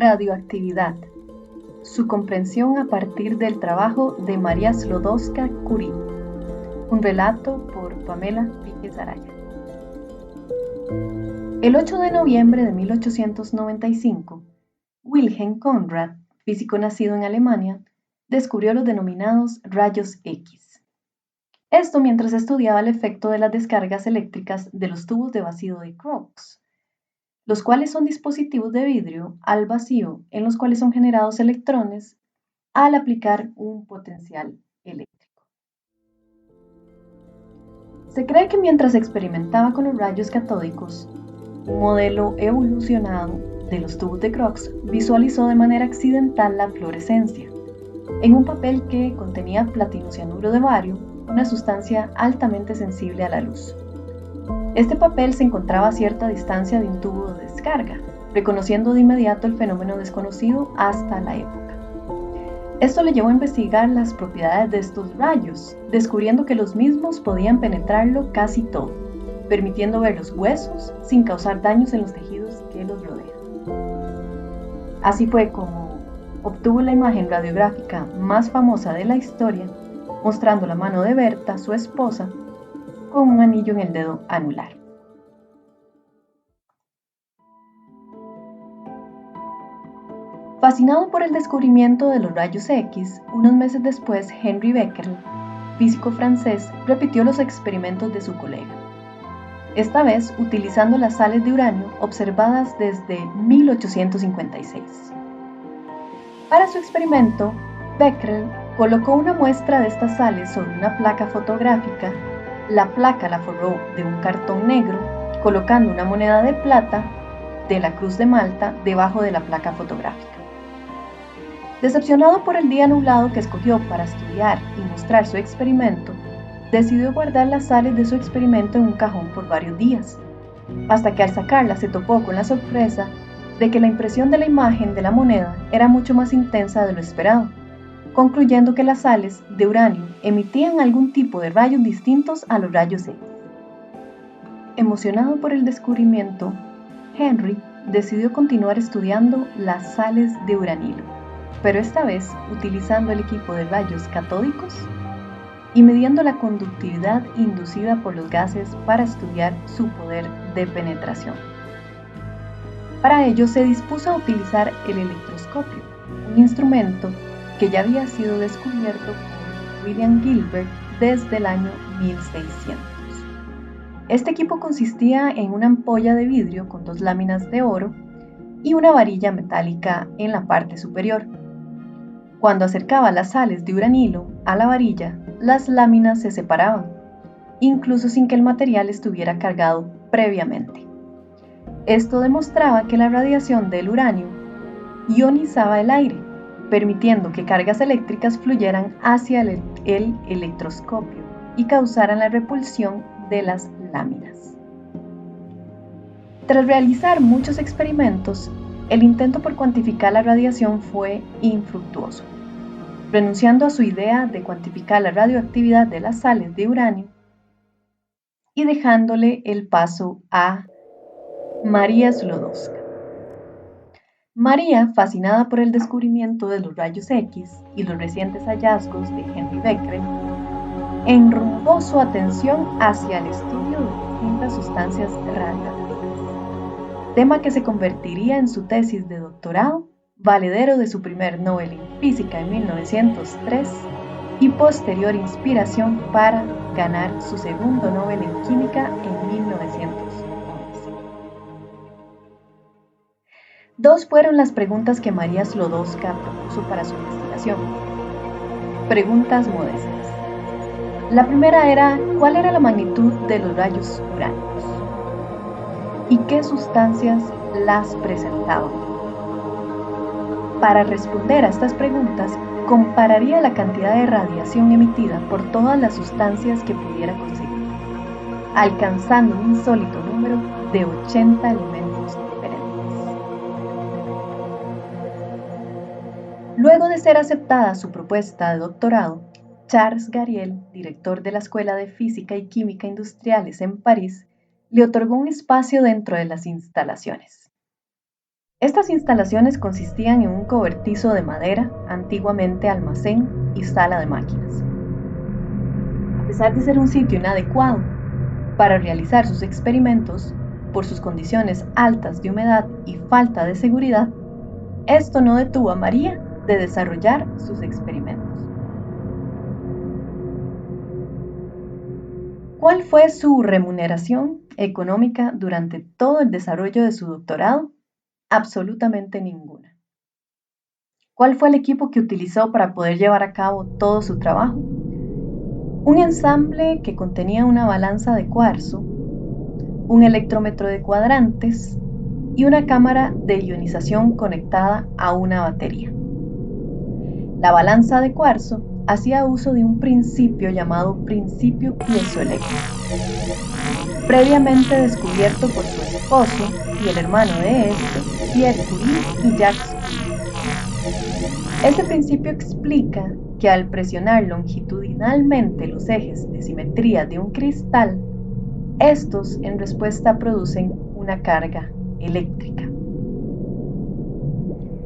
Radioactividad. Su comprensión a partir del trabajo de María Sklodowska-Curie. Un relato por Pamela Víquez Araya. El 8 de noviembre de 1895, Wilhelm Conrad, físico nacido en Alemania, descubrió los denominados rayos X. Esto mientras estudiaba el efecto de las descargas eléctricas de los tubos de vacío de Crookes, los cuales son dispositivos de vidrio al vacío en los cuales son generados electrones al aplicar un potencial eléctrico. Se cree que mientras experimentaba con los rayos catódicos, un modelo evolucionado de los tubos de Crookes visualizó de manera accidental la fluorescencia en un papel que contenía platinocianuro de bario, una sustancia altamente sensible a la luz. Este papel se encontraba a cierta distancia de un tubo de descarga, reconociendo de inmediato el fenómeno desconocido hasta la época. Esto le llevó a investigar las propiedades de estos rayos, descubriendo que los mismos podían penetrarlo casi todo, permitiendo ver los huesos sin causar daños en los tejidos que los rodean. Así fue como obtuvo la imagen radiográfica más famosa de la historia, mostrando la mano de Berta, su esposa, con un anillo en el dedo anular. Fascinado por el descubrimiento de los rayos X, unos meses después Henri Becquerel, físico francés, repitió los experimentos de su colega, esta vez utilizando las sales de uranio observadas desde 1856. Para su experimento, Becquerel colocó una muestra de estas sales sobre una placa fotográfica. La placa la forró de un cartón negro, colocando una moneda de plata de la Cruz de Malta debajo de la placa fotográfica. Decepcionado por el día nublado que escogió para estudiar y mostrar su experimento, decidió guardar las sales de su experimento en un cajón por varios días, hasta que al sacarlas se topó con la sorpresa de que la impresión de la imagen de la moneda era mucho más intensa de lo esperado, concluyendo que las sales de uranio emitían algún tipo de rayos distintos a los rayos X. Emocionado por el descubrimiento, Henry decidió continuar estudiando las sales de uranilo, pero esta vez utilizando el equipo de rayos catódicos y midiendo la conductividad inducida por los gases para estudiar su poder de penetración. Para ello se dispuso a utilizar el electroscopio, un instrumento que ya había sido descubierto por William Gilbert desde el año 1600. Este equipo consistía en una ampolla de vidrio con 2 láminas de oro y una varilla metálica en la parte superior. Cuando acercaba las sales de uranilo a la varilla, las láminas se separaban, incluso sin que el material estuviera cargado previamente. Esto demostraba que la radiación del uranio ionizaba el aire, permitiendo que cargas eléctricas fluyeran hacia el electroscopio y causaran la repulsión de las láminas. Tras realizar muchos experimentos, el intento por cuantificar la radiación fue infructuoso, renunciando a su idea de cuantificar la radioactividad de las sales de uranio y dejándole el paso a María Sklodowska. María, fascinada por el descubrimiento de los rayos X y los recientes hallazgos de Henri Becquerel, enrumbó su atención hacia el estudio de distintas sustancias radioactivas, tema que se convertiría en su tesis de doctorado, valedero de su primer Nobel en Física en 1903 y posterior inspiración para ganar su segundo Nobel en Química en 1911. Dos fueron las preguntas que María Sklodowska propuso para su investigación. Preguntas modestas. La primera era, ¿cuál era la magnitud de los rayos uránicos? ¿Y qué sustancias las presentaban? Para responder a estas preguntas, compararía la cantidad de radiación emitida por todas las sustancias que pudiera conseguir, alcanzando un insólito número de 80 elementos diferentes. Luego de ser aceptada su propuesta de doctorado, Charles Gariel, director de la Escuela de Física y Química Industriales en París, le otorgó un espacio dentro de las instalaciones. Estas instalaciones consistían en un cobertizo de madera, antiguamente almacén y sala de máquinas. A pesar de ser un sitio inadecuado para realizar sus experimentos, por sus condiciones altas de humedad y falta de seguridad, esto no detuvo a María de desarrollar sus experimentos. ¿Cuál fue su remuneración económica durante todo el desarrollo de su doctorado? Absolutamente ninguna. ¿Cuál fue el equipo que utilizó para poder llevar a cabo todo su trabajo? Un ensamble que contenía una balanza de cuarzo, un electrómetro de cuadrantes y una cámara de ionización conectada a una batería. La balanza de cuarzo hacía uso de un principio llamado principio piezoeléctrico, previamente descubierto por su esposo y el hermano de este, Pierre Curie y Jacques Curie. Este principio explica que al presionar longitudinalmente los ejes de simetría de un cristal, estos en respuesta producen una carga eléctrica.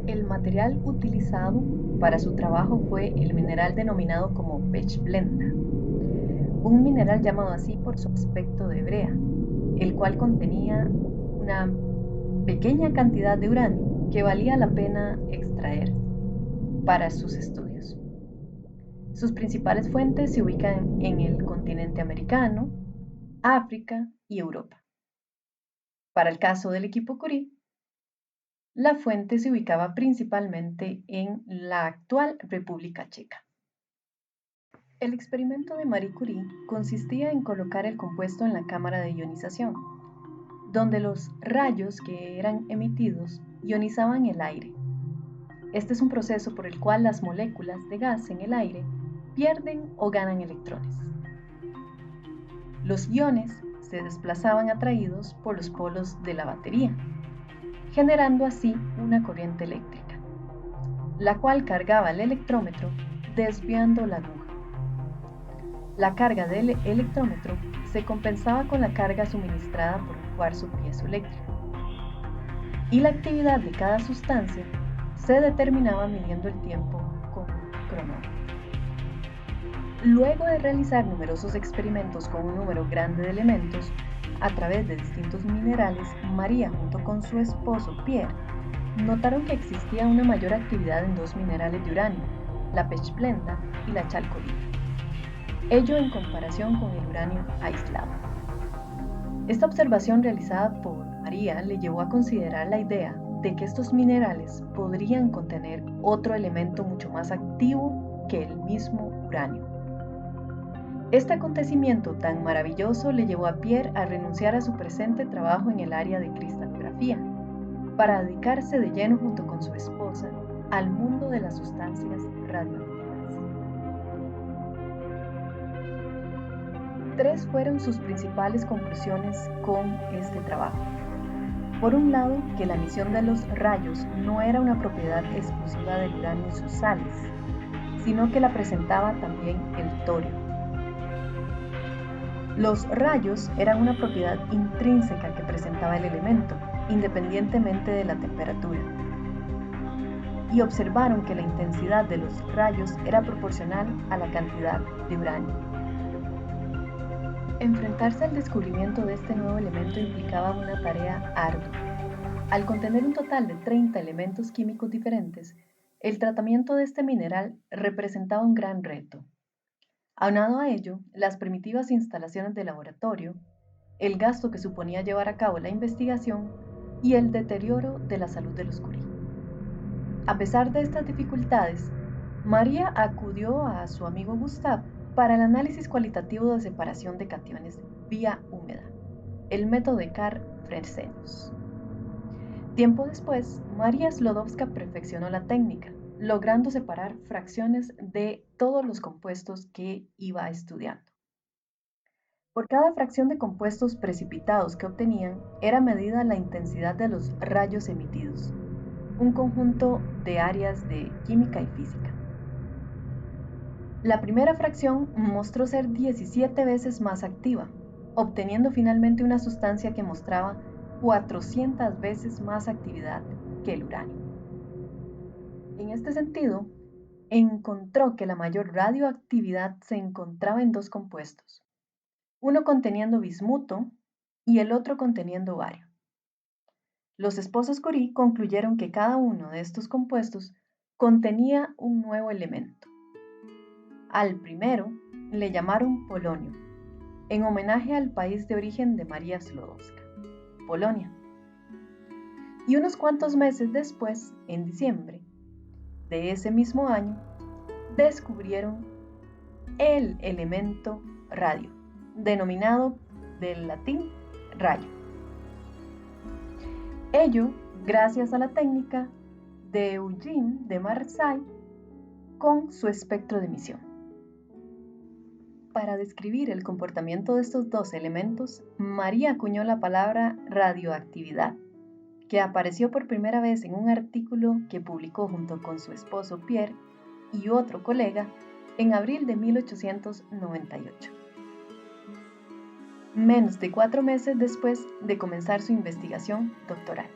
El material utilizado para su trabajo fue el mineral denominado como pechblenda, un mineral llamado así por su aspecto de brea, el cual contenía una pequeña cantidad de uranio que valía la pena extraer para sus estudios. Sus principales fuentes se ubican en el continente americano, África y Europa. Para el caso del equipo Curie, la fuente se ubicaba principalmente en la actual República Checa. El experimento de Marie Curie consistía en colocar el compuesto en la cámara de ionización, donde los rayos que eran emitidos ionizaban el aire. Este es un proceso por el cual las moléculas de gas en el aire pierden o ganan electrones. Los iones se desplazaban atraídos por los polos de la batería, generando así una corriente eléctrica, la cual cargaba el electrómetro desviando la aguja. La carga del electrómetro se compensaba con la carga suministrada por el cuarzo piezoeléctrico, y la actividad de cada sustancia se determinaba midiendo el tiempo con un cronómetro. Luego de realizar numerosos experimentos con un número grande de elementos a través de distintos minerales, María junto con su esposo Pierre notaron que existía una mayor actividad en dos minerales de uranio, la pechblenda y la chalcolita, ello en comparación con el uranio aislado. Esta observación realizada por María le llevó a considerar la idea de que estos minerales podrían contener otro elemento mucho más activo que el mismo uranio. Este acontecimiento tan maravilloso le llevó a Pierre a renunciar a su presente trabajo en el área de cristalografía, para dedicarse de lleno junto con su esposa al mundo de las sustancias radioactivas. Tres fueron sus principales conclusiones con este trabajo. Por un lado, que la emisión de los rayos no era una propiedad exclusiva del uranio y sus sales, sino que la presentaba también el torio. Los rayos eran una propiedad intrínseca que presentaba el elemento, independientemente de la temperatura. Y observaron que la intensidad de los rayos era proporcional a la cantidad de uranio. Enfrentarse al descubrimiento de este nuevo elemento implicaba una tarea ardua. Al contener un total de 30 elementos químicos diferentes, el tratamiento de este mineral representaba un gran reto. Aunado a ello, las primitivas instalaciones de laboratorio, el gasto que suponía llevar a cabo la investigación y el deterioro de la salud de los Curie. A pesar de estas dificultades, María acudió a su amigo Gustave para el análisis cualitativo de separación de cationes vía húmeda, el método de Carr-Fresenius. Tiempo después, María Sklodowska perfeccionó la técnica, logrando separar fracciones de todos los compuestos que iba estudiando. Por cada fracción de compuestos precipitados que obtenían, era medida la intensidad de los rayos emitidos, un conjunto de áreas de química y física. La primera fracción mostró ser 17 veces más activa, obteniendo finalmente una sustancia que mostraba 400 veces más actividad que el uranio. En este sentido, encontró que la mayor radioactividad se encontraba en dos compuestos, uno conteniendo bismuto y el otro conteniendo bario. Los esposos Curie concluyeron que cada uno de estos compuestos contenía un nuevo elemento. Al primero le llamaron polonio, en homenaje al país de origen de María Sklodowska, Polonia. Y unos cuantos meses después, en diciembre de ese mismo año, descubrieron el elemento radio, denominado del latín rayo. Ello gracias a la técnica de Eugène de Marseille con su espectro de emisión. Para describir el comportamiento de estos dos elementos, María acuñó la palabra radioactividad, que apareció por primera vez en un artículo que publicó junto con su esposo Pierre y otro colega en abril de 1898. Menos de 4 meses después de comenzar su investigación doctoral.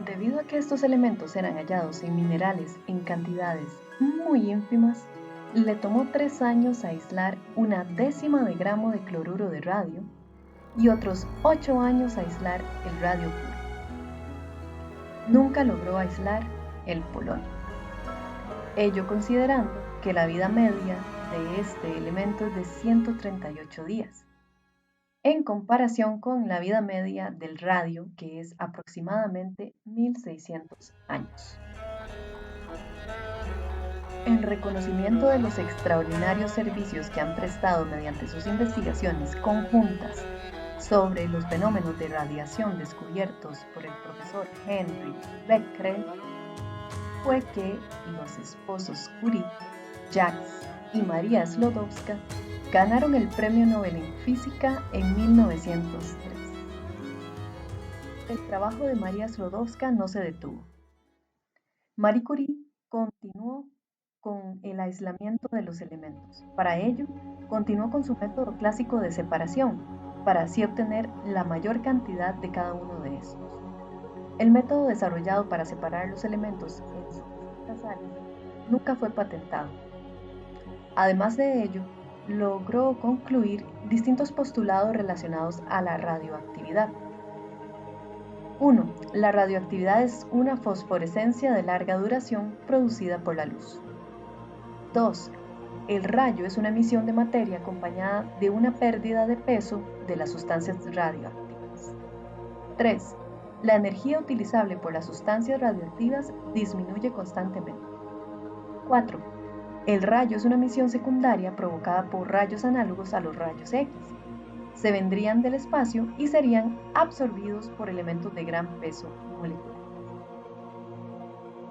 Debido a que estos elementos eran hallados en minerales en cantidades muy ínfimas, le tomó 3 años aislar 1/10 de gramo de cloruro de radio y otros 8 años aislar el radio puro. Nunca logró aislar el polonio, ello considerando que la vida media de este elemento es de 138 días, en comparación con la vida media del radio, que es aproximadamente 1600 años. En reconocimiento de los extraordinarios servicios que han prestado mediante sus investigaciones conjuntas sobre los fenómenos de radiación descubiertos por el profesor Henry Becquerel, fue que los esposos Curie, Jacques y María Sklodowska ganaron el Premio Nobel en Física en 1903. El trabajo de María Sklodowska no se detuvo. Marie Curie continuó con el aislamiento de los elementos. Para ello, continuó con su método clásico de separación, para así obtener la mayor cantidad de cada uno de estos. El método desarrollado para separar los elementos en sus distintas áreas nunca fue patentado. Además de ello, logró concluir distintos postulados relacionados a la radioactividad. 1. La radioactividad es una fosforescencia de larga duración producida por la luz. 2. El rayo es una emisión de materia acompañada de una pérdida de peso de las sustancias radioactivas. 3. La energía utilizable por las sustancias radioactivas disminuye constantemente. 4. El rayo es una emisión secundaria provocada por rayos análogos a los rayos X. Se vendrían del espacio y serían absorbidos por elementos de gran peso molecular.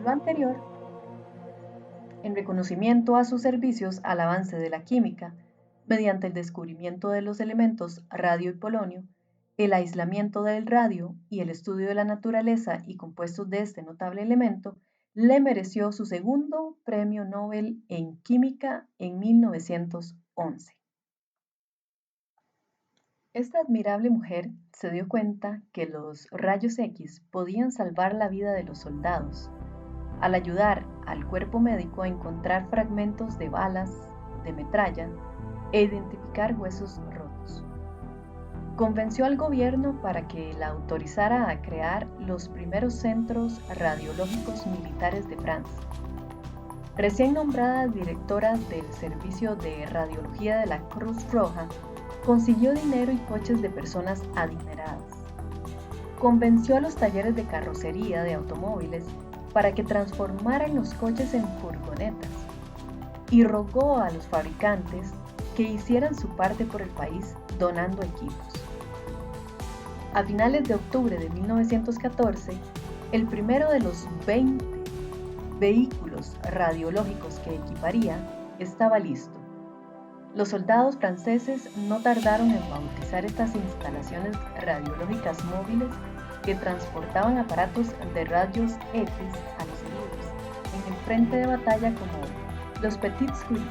Lo anterior, en reconocimiento a sus servicios al avance de la química, mediante el descubrimiento de los elementos radio y polonio, el aislamiento del radio y el estudio de la naturaleza y compuestos de este notable elemento, le mereció su segundo Premio Nobel en Química en 1911. Esta admirable mujer se dio cuenta que los rayos X podían salvar la vida de los soldados, al ayudar al cuerpo médico a encontrar fragmentos de balas, de metralla e identificar huesos rotos. Convenció al gobierno para que la autorizara a crear los primeros centros radiológicos militares de Francia. Recién nombrada directora del Servicio de Radiología de la Cruz Roja, consiguió dinero y coches de personas adineradas. Convenció a los talleres de carrocería de automóviles para que transformaran los coches en furgonetas y rogó a los fabricantes que hicieran su parte por el país donando equipos. A finales de octubre de 1914, el primero de los 20 vehículos radiológicos que equiparía estaba listo. Los soldados franceses no tardaron en bautizar estas instalaciones radiológicas móviles que transportaban aparatos de rayos X a los heridos en el frente de batalla como los Petits Curie.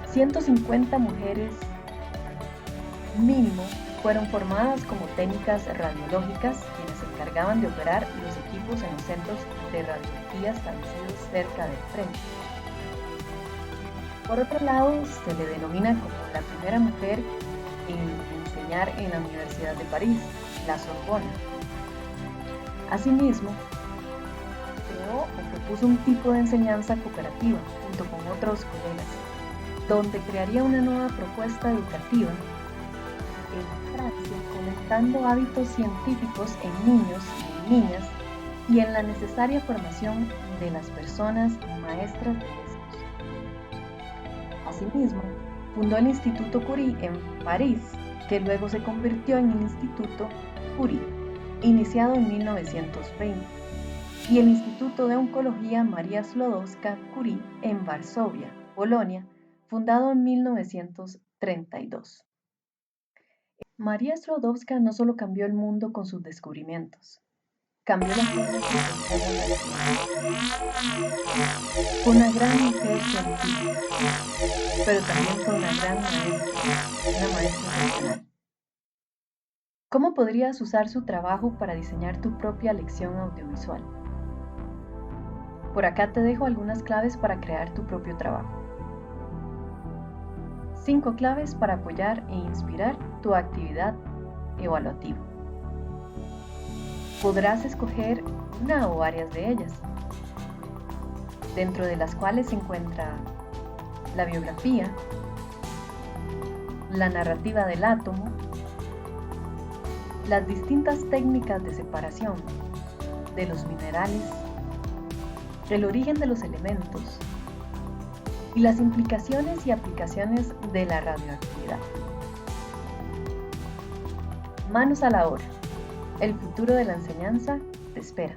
150 mujeres mínimo Fueron formadas como técnicas radiológicas quienes se encargaban de operar los equipos en los centros de radiología establecidos cerca del frente. Por otro lado, se le denomina como la primera mujer en enseñar en la Universidad de París, la Sorbona. Asimismo, creó o propuso un tipo de enseñanza cooperativa junto con otros colegas, donde crearía una nueva propuesta educativa en Francia, fomentando hábitos científicos en niños y niñas y en la necesaria formación de las personas maestras de estos. Asimismo, fundó el Instituto Curie en París, que luego se convirtió en el Instituto Curie, iniciado en 1920, y el Instituto de Oncología María Sklodowska-Curie en Varsovia, Polonia, fundado en 1932. María Sklodowska no solo cambió el mundo con sus descubrimientos, cambió la forma en que pensamos la ciencia. Fue una gran mujer científica, pero también fue una gran maestra, una maestra personal. ¿Cómo podrías usar su trabajo para diseñar tu propia lección audiovisual? Por acá te dejo algunas claves para crear tu propio trabajo. 5 claves para apoyar e inspirar tu actividad evaluativa. Podrás escoger una o varias de ellas, dentro de las cuales se encuentra la biografía, la narrativa del átomo, las distintas técnicas de separación de los minerales, el origen de los elementos y las implicaciones y aplicaciones de la radioactividad. Manos a la obra. El futuro de la enseñanza te espera.